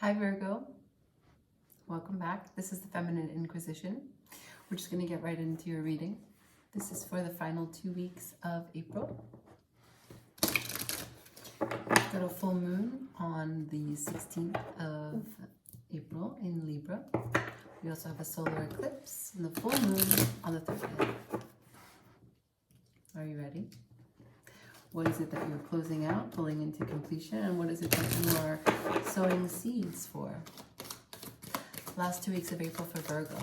Hi Virgo, welcome back. This is the Feminine Inquisition. We're just going to get right into your reading. This is for the final 2 weeks of April. We've got a full moon on the 16th of April in Libra. We also have a solar eclipse and the full moon on the 30th. Are you ready? What is it that you're closing out, pulling into completion, and what is it that you are sowing seeds for? Last 2 weeks of April for Virgo,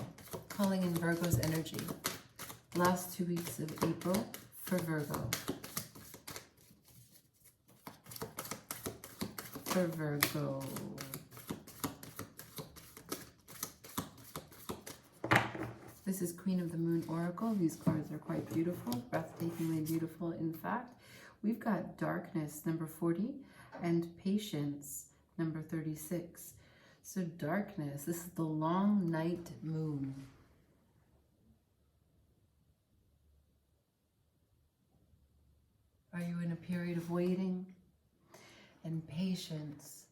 calling in Virgo's energy. Last 2 weeks of April for Virgo. For Virgo. This is Queen of the Moon Oracle. These cards are quite beautiful, breathtakingly beautiful, in fact. We've got darkness, number 40, and patience, number 36. So darkness, this is the long night moon. Are you in a period of waiting and patience?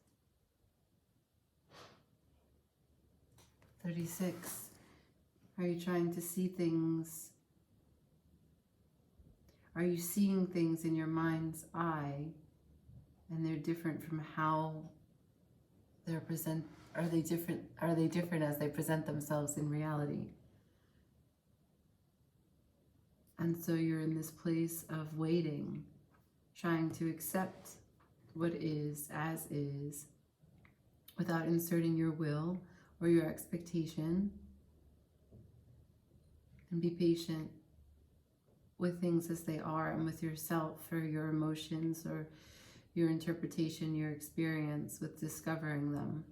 36. Are you trying to see things? Are you seeing things in your mind's eye and they're different from how they're are they different as they present themselves in reality? And so you're in this place of waiting, trying to accept what is as is without inserting your will or your expectation, and be patient with things as they are and with yourself or your emotions or your interpretation, your experience with discovering them.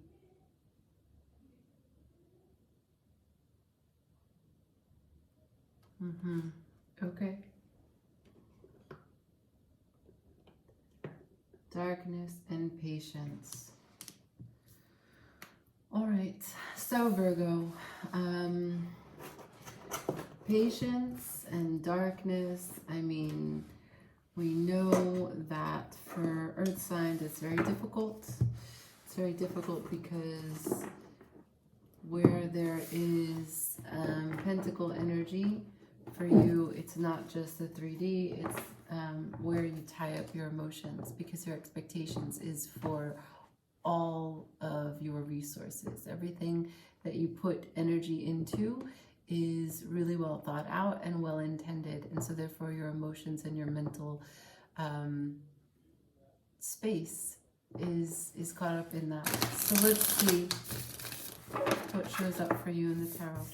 Okay. Darkness and patience. All right. So Virgo, patience and darkness. I mean, we know that for earth signs it's very difficult. It's very difficult because where there is pentacle energy, for you it's not just the 3D, it's where you tie up your emotions, because your expectations is for all of your resources. Everything that you put energy into is really well thought out and well intended, and so therefore your emotions and your mental space is caught up in that. So let's see what shows up for you in the tarot.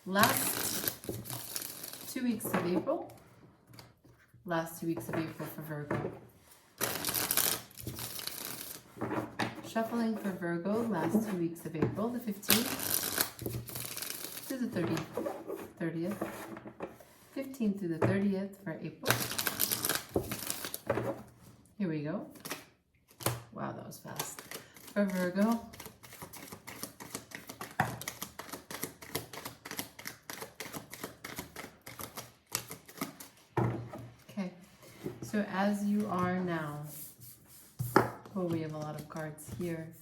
Last 2 weeks of April. Last 2 weeks of April for Virgo. Shuffling for Virgo, last 2 weeks of April, the 15th to the 30th. 15th through the 30th for April. Here we go. Wow, that was fast. For Virgo. Okay, so as you are now, oh, we have a lot of cards here.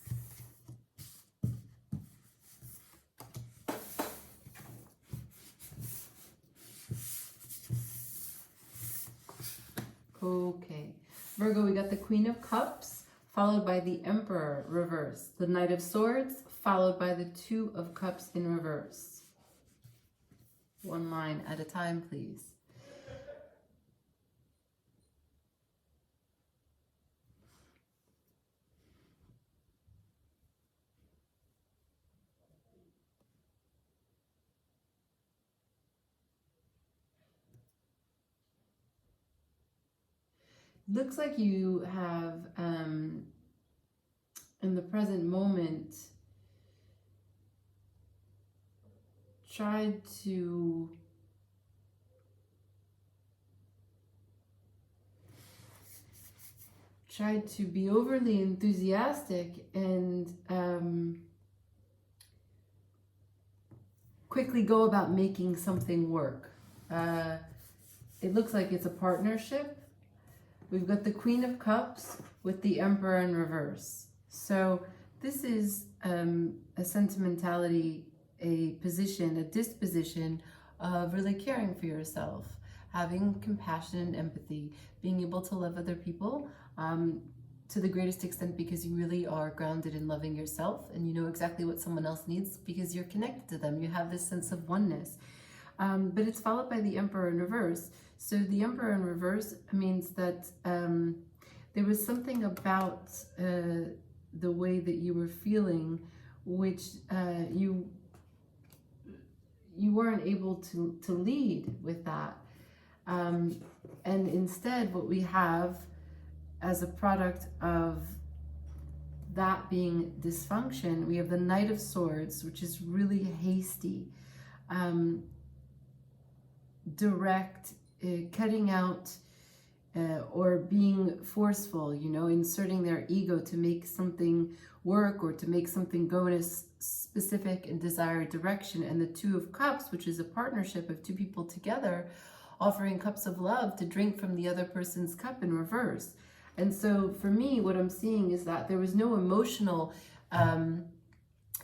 Okay, Virgo, we got the Queen of Cups, followed by the Emperor reverse, the Knight of Swords, followed by the Two of Cups in reverse. One line at a time, please. Looks like you have, in the present moment, tried to be overly enthusiastic and quickly go about making something work. It looks like it's a partnership. we've got the Queen of Cups with the Emperor in reverse. So this is a sentimentality, a position, a disposition of really caring for yourself, having compassion and empathy, being able to love other people to the greatest extent because you really are grounded in loving yourself, and you know exactly what someone else needs because you're connected to them. You have this sense of oneness. But it's followed by the Emperor in reverse. So the Emperor in reverse means that there was something about the way that you were feeling, which you weren't able to lead with that. And instead, what we have as a product of that being dysfunction, we have the Knight of Swords, which is really hasty, direct, cutting out or being forceful, you know, inserting their ego to make something work or to make something go in a specific and desired direction. And the Two of Cups, which is a partnership of two people together, offering cups of love to drink from the other person's cup in reverse. And so for me, what I'm seeing is that there was no emotional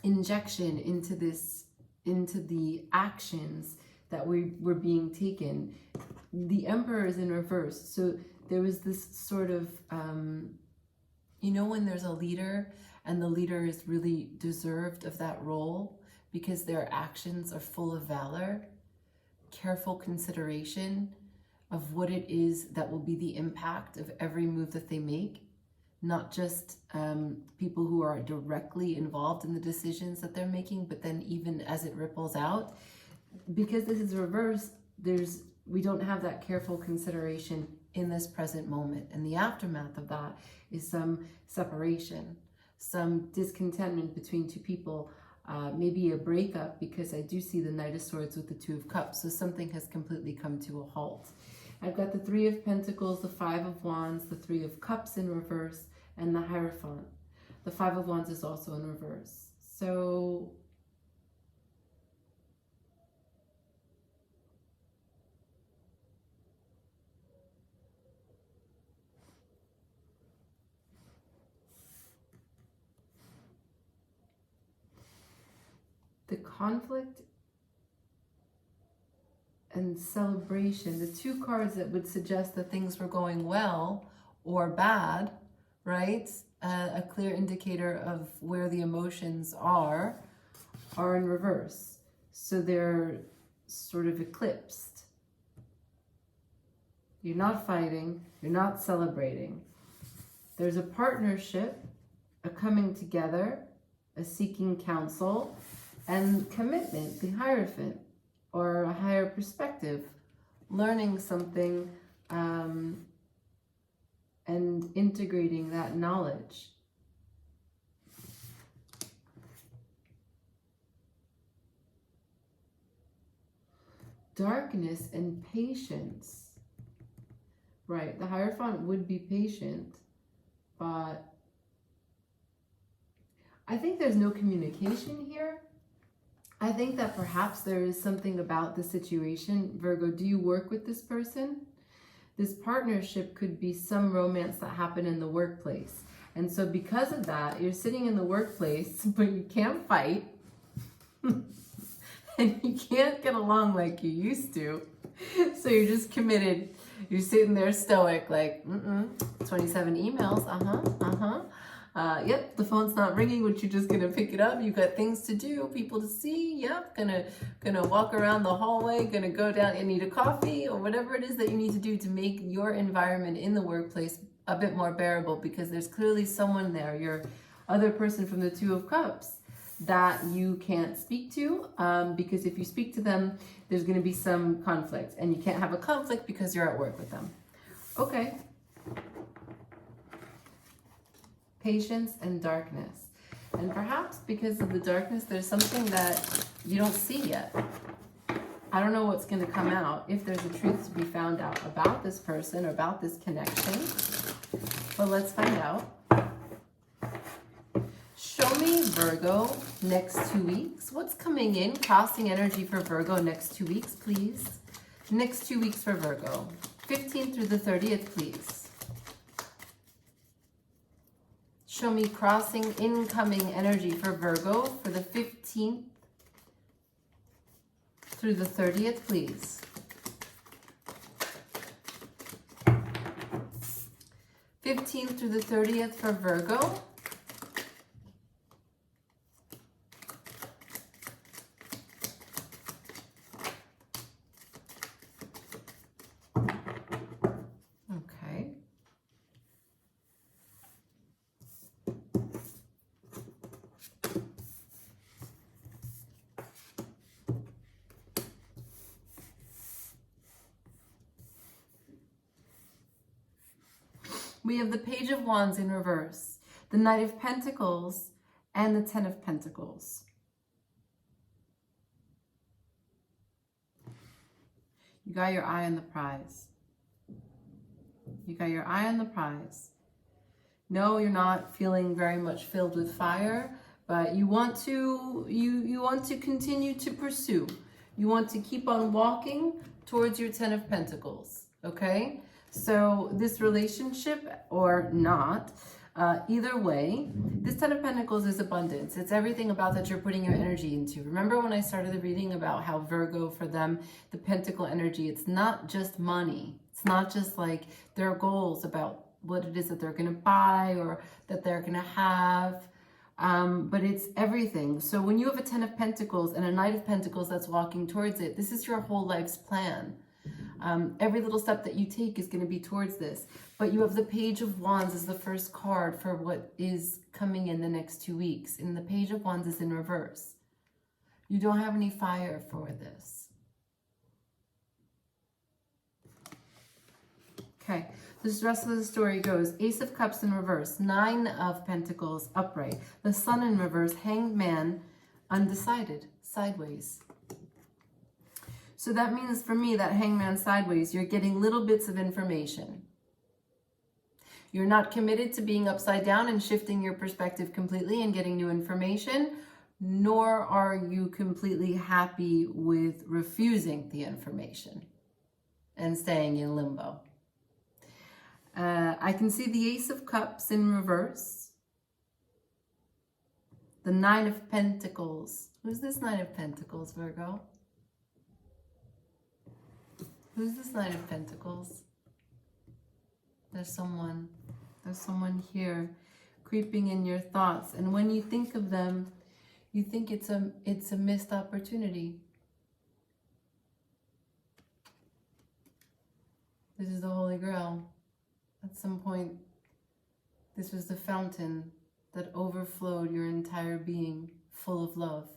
injection into the actions that were being taken. The Emperor is in reverse. So there was this sort of, you know, when there's a leader and the leader is really deserved of that role because their actions are full of valor, careful consideration of what it is that will be the impact of every move that they make, not just people who are directly involved in the decisions that they're making, but then even as it ripples out. Because this is reverse, we don't have that careful consideration in this present moment. And the aftermath of that is some separation, some discontentment between two people, maybe a breakup, because I do see the Knight of Swords with the Two of Cups. So something has completely come to a halt. I've got the Three of Pentacles, the Five of Wands, the Three of Cups in reverse, and the Hierophant. The Five of Wands is also in reverse. So the conflict and celebration, the two cards that would suggest that things were going well or bad, right? A clear indicator of where the emotions are in reverse. So they're sort of eclipsed. You're not fighting, you're not celebrating. There's a partnership, a coming together, a seeking counsel, and commitment, the Hierophant, or a higher perspective, learning something and integrating that knowledge. Darkness and patience. Right, the Hierophant would be patient, but I think there's no communication here. I think that perhaps there is something about the situation. Virgo, do you work with this person? This partnership could be some romance that happened in the workplace. And so because of that, you're sitting in the workplace, but you can't fight. And you can't get along like you used to. So you're just committed. You're sitting there stoic, like, 27 emails, yep, the phone's not ringing, but you're just gonna pick it up. You've got things to do, people to see. Yep, gonna walk around the hallway, gonna go down and need a coffee, or whatever it is that you need to do to make your environment in the workplace a bit more bearable, because there's clearly someone there, your other person from the Two of Cups, that you can't speak to, because if you speak to them, there's going to be some conflict, and you can't have a conflict because you're at work with them. Okay. Patience and darkness. And perhaps because of the darkness, there's something that you don't see yet. I don't know what's going to come out, if there's a truth to be found out about this person or about this connection. But let's find out. Show me, Virgo, next 2 weeks. What's coming in? Crossing energy for Virgo next 2 weeks, please. Next 2 weeks for Virgo. 15th through the 30th, please. Show me crossing incoming energy for Virgo for the 15th through the 30th, please. 15th through the 30th for Virgo. Okay. We have the Page of Wands in reverse, the Knight of Pentacles, and the Ten of Pentacles. You got your eye on the prize. You got your eye on the prize. No, you're not feeling very much filled with fire, but you want to you want to continue to pursue. You want to keep on walking towards your Ten of Pentacles, okay? So this relationship or not, either way, this Ten of Pentacles is abundance. It's everything about that you're putting your energy into. Remember when I started the reading about how Virgo, for them, the Pentacle energy, it's not just money. It's not just like their goals about what it is that they're going to buy or that they're going to have, but it's everything. So when you have a Ten of Pentacles and a Knight of Pentacles that's walking towards it, this is your whole life's plan. Every little step that you take is going to be towards this. But you have the Page of Wands as the first card for what is coming in the next 2 weeks. And the Page of Wands is in reverse. You don't have any fire for this. Okay, this rest of the story goes Ace of Cups in reverse, Nine of Pentacles upright, the Sun in reverse, Hanged Man undecided, sideways. So that means for me, that hangman sideways, you're getting little bits of information. You're not committed to being upside down and shifting your perspective completely and getting new information, nor are you completely happy with refusing the information and staying in limbo. I can see the Ace of Cups in reverse. The Nine of Pentacles. Who's this Nine of Pentacles, Virgo? Who's this Nine of Pentacles? There's someone here creeping in your thoughts. And when you think of them, you think it's a missed opportunity. This is the Holy Grail. At some point, this was the fountain that overflowed your entire being, full of love.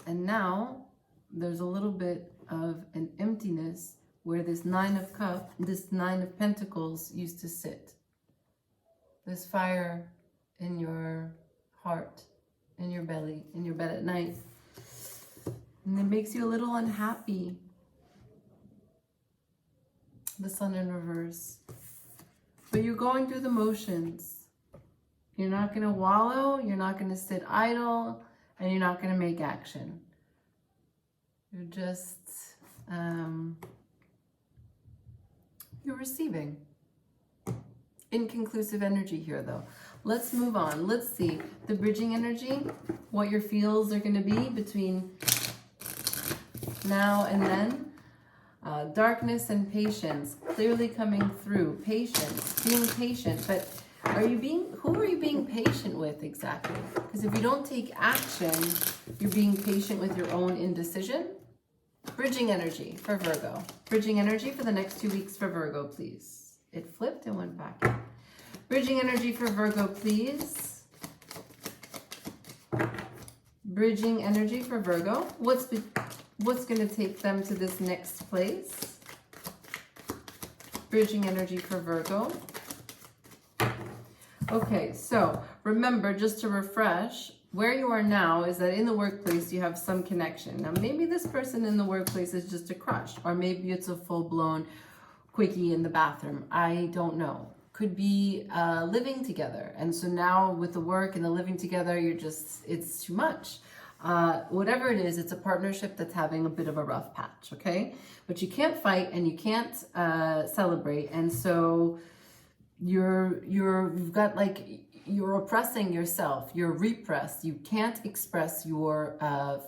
And now, there's a little bit of an emptiness where this Nine of Pentacles used to sit. This fire in your heart, in your belly, in your bed at night. And it makes you a little unhappy. The Sun in reverse. But you're going through the motions. You're not going to wallow, you're not going to sit idle, and you're not going to make action. You're just, you're receiving. Inconclusive energy here, though. Let's move on. Let's see the bridging energy, what your feels are going to be between now and then. Darkness and patience clearly coming through. Patience, being patient, but who are you being patient with exactly? Because if you don't take action, you're being patient with your own indecision. Bridging energy for Virgo. Bridging energy for the next 2 weeks for Virgo, please. It flipped and went back. Bridging energy for Virgo, please. Bridging energy for Virgo. What's going to take them to this next place? Bridging energy for Virgo. Okay, so remember, just to refresh, where you are now is that in the workplace you have some connection. Now maybe this person in the workplace is just a crush, or maybe it's a full-blown quickie in the bathroom. I don't know. Could be living together, and so now with the work and the living together, it's too much. Whatever it is, it's a partnership that's having a bit of a rough patch, okay? But you can't fight and you can't celebrate, and so you've got like, you're oppressing yourself, you're repressed, you can't express your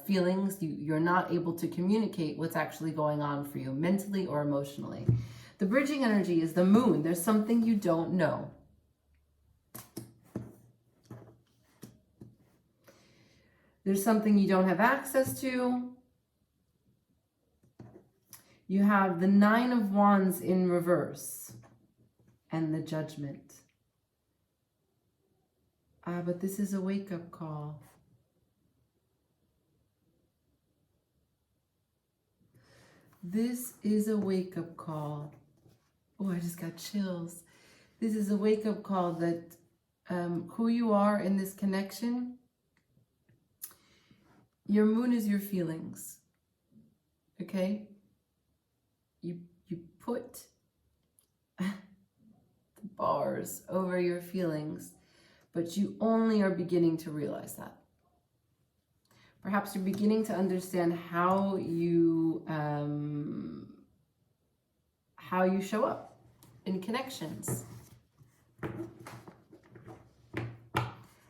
feelings, you're not able to communicate what's actually going on for you mentally or emotionally. The bridging energy is the moon. There's something you don't know. There's something you don't have access to. You have the Nine of Wands in reverse and the Judgment. But this is a wake-up call. This is a wake-up call. Oh, I just got chills. This is a wake-up call that who you are in this connection, your moon is your feelings, okay? You put the bars over your feelings, but you only are beginning to realize that. Perhaps you're beginning to understand how you show up in connections.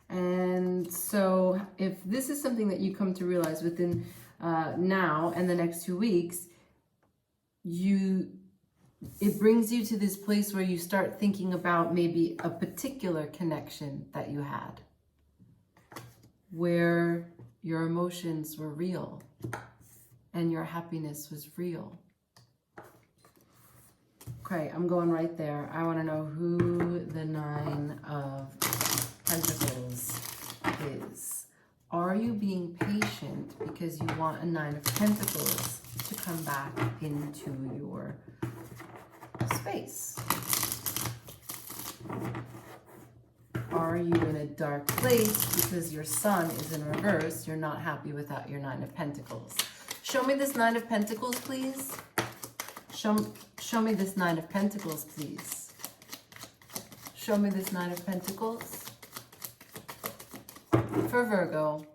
And so if this is something that you come to realize within now and the next 2 weeks, it brings you to this place where you start thinking about maybe a particular connection that you had, where your emotions were real and your happiness was real. Okay, I'm going right there. I want to know who the Nine of Pentacles is. Are you being patient because you want a Nine of Pentacles to come back into your space? Are you in a dark place because your sun is in reverse? You're not happy without your Nine of Pentacles. Show me this Nine of Pentacles, please. Show me this Nine of Pentacles, please. Show me this Nine of Pentacles. For Virgo,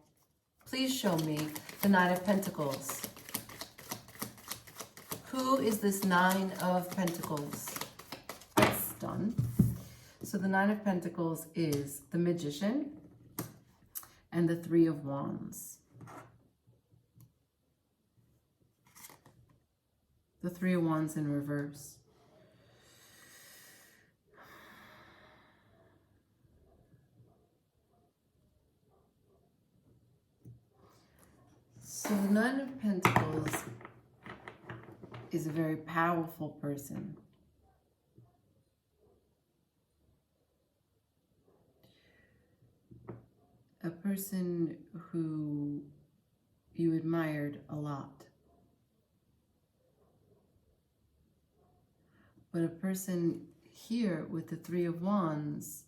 please show me the Nine of Pentacles. Who is this Nine of Pentacles? That's done. So the Nine of Pentacles is the Magician and the Three of Wands. The Three of Wands in reverse. So the Nine of Pentacles is a very powerful person. A person who you admired a lot. But a person here with the Three of Wands,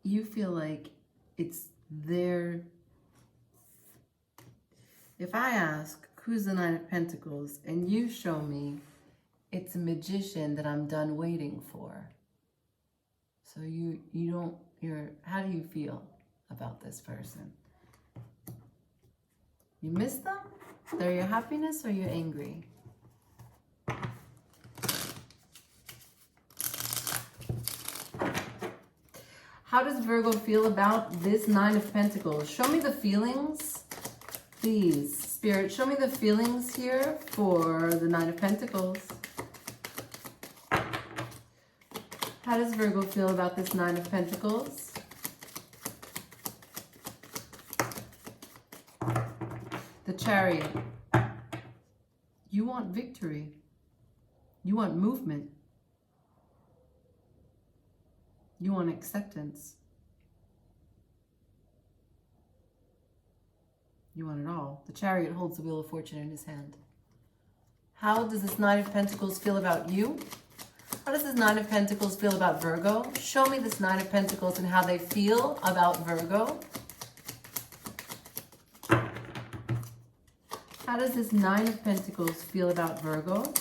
you feel like it's their... If I ask, who's the Nine of Pentacles, and you show me it's a magician that I'm done waiting for. So how do you feel about this person? You miss them? They're your happiness or you're angry? How does Virgo feel about this Nine of Pentacles? Show me the feelings, please. Spirit, show me the feelings here for the Nine of Pentacles. How does Virgo feel about this Nine of Pentacles? The Chariot. You want victory. You want movement. You want acceptance. You want it all. The Chariot holds the Wheel of Fortune in his hand. How does this Nine of Pentacles feel about you? How does this Nine of Pentacles feel about Virgo? Show me this Nine of Pentacles and how they feel about Virgo. How does this Nine of Pentacles feel about Virgo?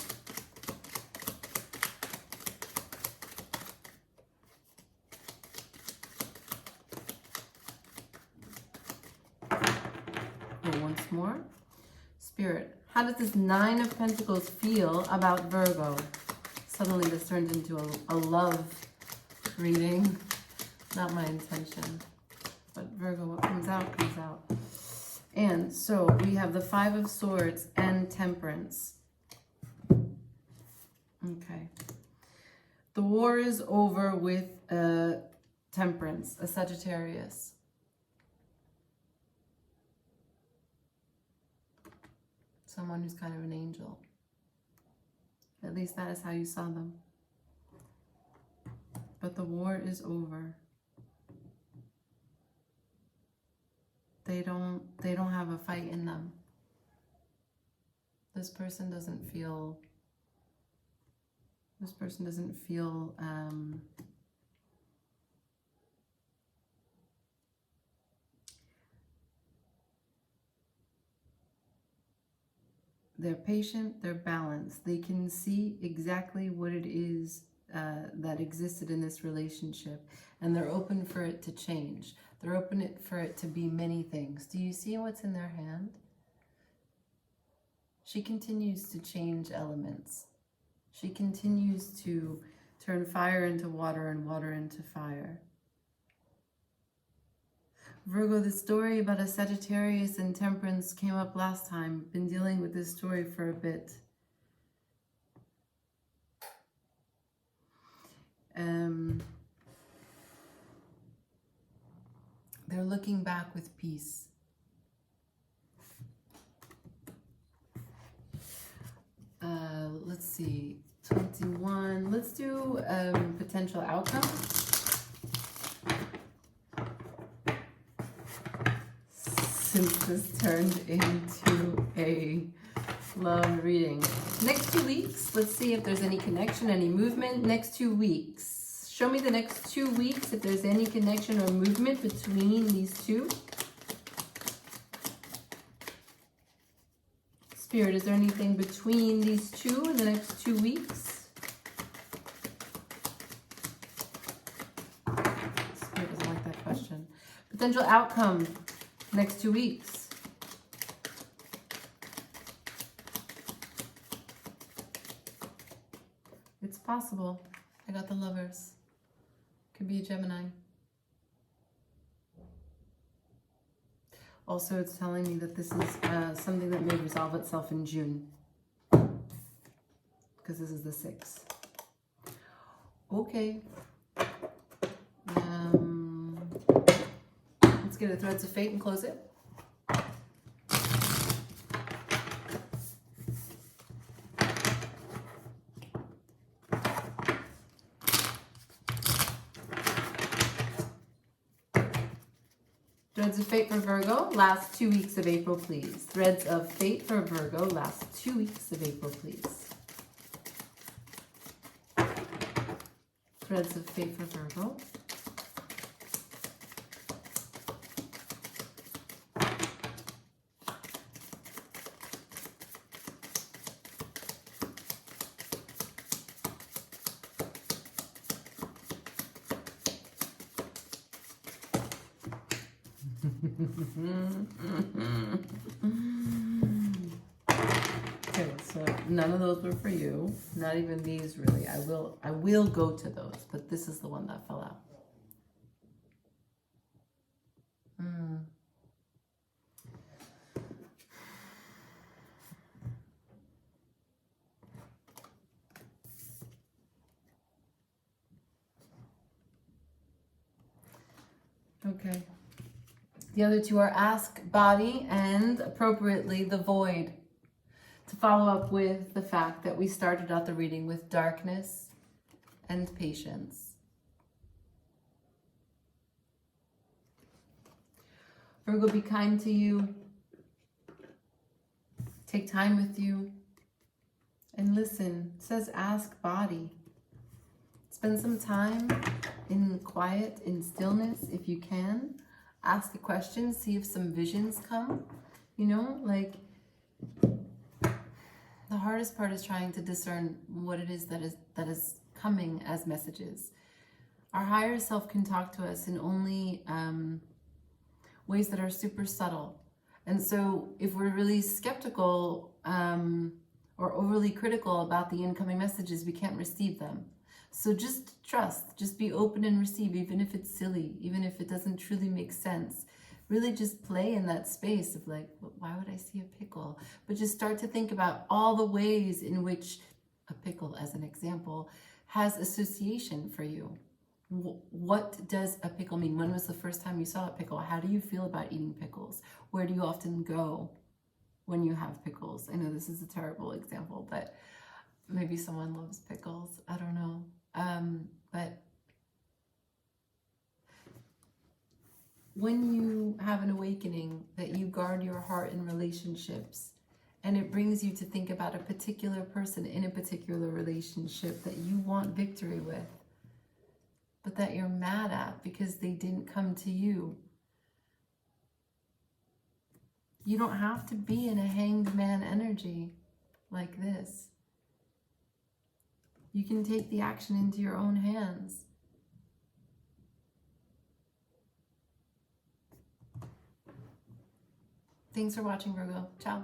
Once more. Spirit, how does this Nine of Pentacles feel about Virgo? Suddenly this turned into a love reading. Not my intention. But Virgo, what comes out, comes out. And so we have the Five of Swords and Temperance. Okay. The war is over with Temperance, a Sagittarius. Someone who's kind of an angel. At least that is how you saw them. But the war is over. They don't have a fight in them. This person doesn't feel they're patient, they're balanced. They can see exactly what it is that existed in this relationship, and they're open for it to change. They're open for it to be many things. Do you see what's in their hand? She continues to change elements. She continues to turn fire into water and water into fire. Virgo, the story about a Sagittarius and Temperance came up last time. Been dealing with this story for a bit. They're looking back with peace. Let's see, 21. Let's do potential outcome. Since this turned into a love reading. Next 2 weeks, let's see if there's any connection, any movement. Next 2 weeks. Show me the next 2 weeks if there's any connection or movement between these two. Spirit, is there anything between these two in the next 2 weeks? Spirit doesn't like that question. Potential outcome, next 2 weeks. It's possible. I got the Lovers. Could be a Gemini. Also, it's telling me that this is something that may resolve itself in June. Because this is the 6th. Okay. Let's get a Threads of Fate and close it. Threads of Fate for Virgo, last 2 weeks of April, please. Threads of Fate for Virgo, last 2 weeks of April, please. Threads of Fate for Virgo. Okay, so none of those were for you. Not even these, really. I will go to those, but this is the one that fell out. Okay. The other two are Ask, Body, and appropriately the Void. To follow up with the fact that we started out the reading with darkness and patience. Virgo, be kind to you. Take time with you. And listen. It says ask, body. Spend some time in quiet, in stillness, if you can. Ask a question, see if some visions come. You know, like, the hardest part is trying to discern what it is that is coming as messages. Our higher self can talk to us in only ways that are super subtle. And so if we're really skeptical, or overly critical about the incoming messages, we can't receive them. So just trust, just be open and receive, even if it's silly, even if it doesn't truly make sense. Really just play in that space of like, why would I see a pickle? But just start to think about all the ways in which a pickle, as an example, has association for you. What does a pickle mean? When was the first time you saw a pickle? How do you feel about eating pickles? Where do you often go when you have pickles? I know this is a terrible example, but maybe someone loves pickles. I don't know. But when you have an awakening that you guard your heart in relationships, and it brings you to think about a particular person in a particular relationship that you want victory with, but that you're mad at because they didn't come to you. You don't have to be in a hanged man energy like this. You can take the action into your own hands. Thanks for watching, Virgo. Ciao.